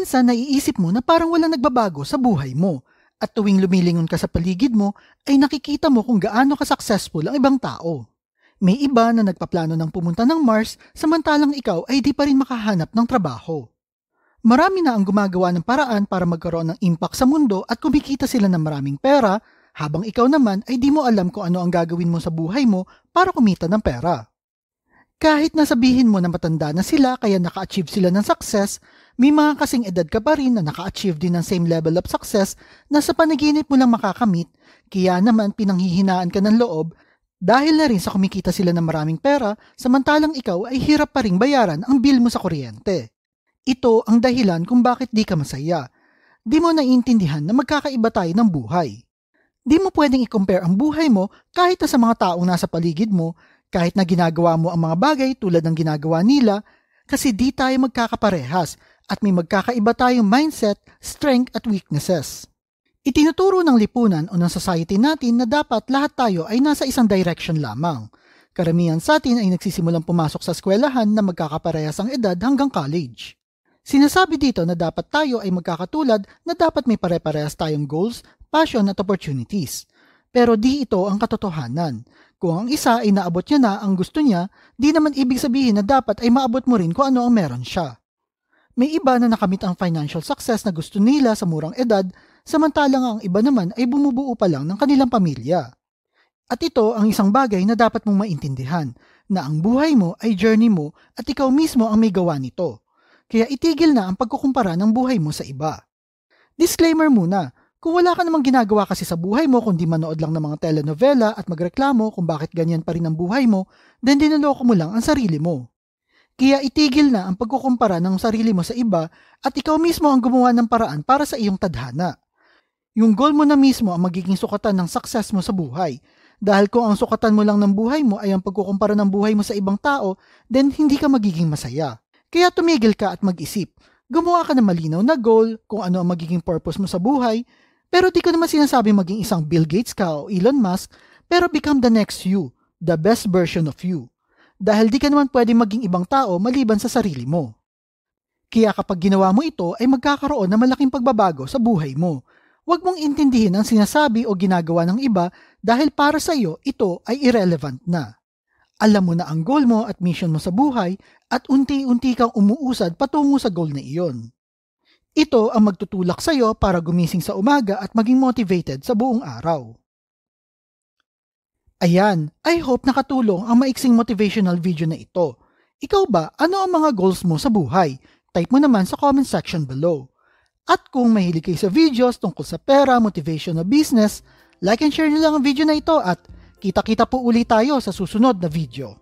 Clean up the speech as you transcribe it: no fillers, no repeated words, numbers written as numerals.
Minsan naiisip mo na parang walang nagbabago sa buhay mo at tuwing lumilingon ka sa paligid mo ay nakikita mo kung gaano ka-successful ang ibang tao. May iba na nagpaplano ng pumunta ng Mars samantalang ikaw ay di pa rin makahanap ng trabaho. Marami na ang gumagawa ng paraan para magkaroon ng impact sa mundo at kumikita sila ng maraming pera habang ikaw naman ay di mo alam kung ano ang gagawin mo sa buhay mo para kumita ng pera. Kahit nasabihin mo na matanda na sila kaya naka-achieve sila ng success, may mga kasing edad ka pa rin na naka-achieve din ng same level of success na sa panaginip mo lang makakamit, kaya naman pinanghihinaan ka ng loob dahil na rin sa kumikita sila ng maraming pera samantalang ikaw ay hirap pa ring bayaran ang bill mo sa kuryente. Ito ang dahilan kung bakit di ka masaya. Di mo naiintindihan na magkakaiba tayo ng buhay. Di mo pwedeng i-compare ang buhay mo kahit na sa mga taong nasa paligid mo, kahit na ginagawa mo ang mga bagay tulad ng ginagawa nila, kasi di tayo magkakaparehas at may magkakaiba tayong mindset, strength at weaknesses. Itinuturo ng lipunan o ng society natin na dapat lahat tayo ay nasa isang direction lamang. Karamihan sa atin ay nagsisimulang pumasok sa eskwelahan na magkakaparehas ang edad hanggang college. Sinasabi dito na dapat tayo ay magkakatulad na dapat may pare-parehas tayong goals, passion at opportunities. Pero di ito ang katotohanan. Kung ang isa ay naabot niya na ang gusto niya, di naman ibig sabihin na dapat ay maabot mo rin kung ano ang meron siya. May iba na nakamit ang financial success na gusto nila sa murang edad, samantalang ang iba naman ay bumubuo pa lang ng kanilang pamilya. At ito ang isang bagay na dapat mong maintindihan, na ang buhay mo ay journey mo at ikaw mismo ang may gawa nito. Kaya itigil na ang pagkukumpara ng buhay mo sa iba. Disclaimer muna, kung wala ka namang ginagawa kasi sa buhay mo kundi manood lang ng mga telenovela at magreklamo kung bakit ganyan pa rin ang buhay mo, then dinaloko mo lang ang sarili mo. Kaya itigil na ang pagkukumpara ng sarili mo sa iba at ikaw mismo ang gumawa ng paraan para sa iyong tadhana. Yung goal mo na mismo ang magiging sukatan ng success mo sa buhay. Dahil kung ang sukatan mo lang ng buhay mo ay ang pagkukumpara ng buhay mo sa ibang tao, then hindi ka magiging masaya. Kaya tumigil ka at mag-isip. Gumawa ka ng malinaw na goal kung ano ang magiging purpose mo sa buhay. Pero di ko naman sinasabi maging isang Bill Gates ka o Elon Musk, pero become the next you, the best version of you. Dahil di ka naman pwede maging ibang tao maliban sa sarili mo. Kaya kapag ginawa mo ito ay magkakaroon ng malaking pagbabago sa buhay mo. Huwag mong intindihin ang sinasabi o ginagawa ng iba dahil para sa iyo ito ay irrelevant na. Alam mo na ang goal mo at mission mo sa buhay at unti-unti kang umuusad patungo sa goal na iyon. Ito ang magtutulak sa iyo para gumising sa umaga at maging motivated sa buong araw. Ayan, I hope nakatulong ang maiksing motivational video na ito. Ikaw ba, ano ang mga goals mo sa buhay? Type mo naman sa comment section below. At kung mahilig kayo sa videos tungkol sa pera, motivation na business, like and share nyo lang ang video na ito at kita-kita po ulit tayo sa susunod na video.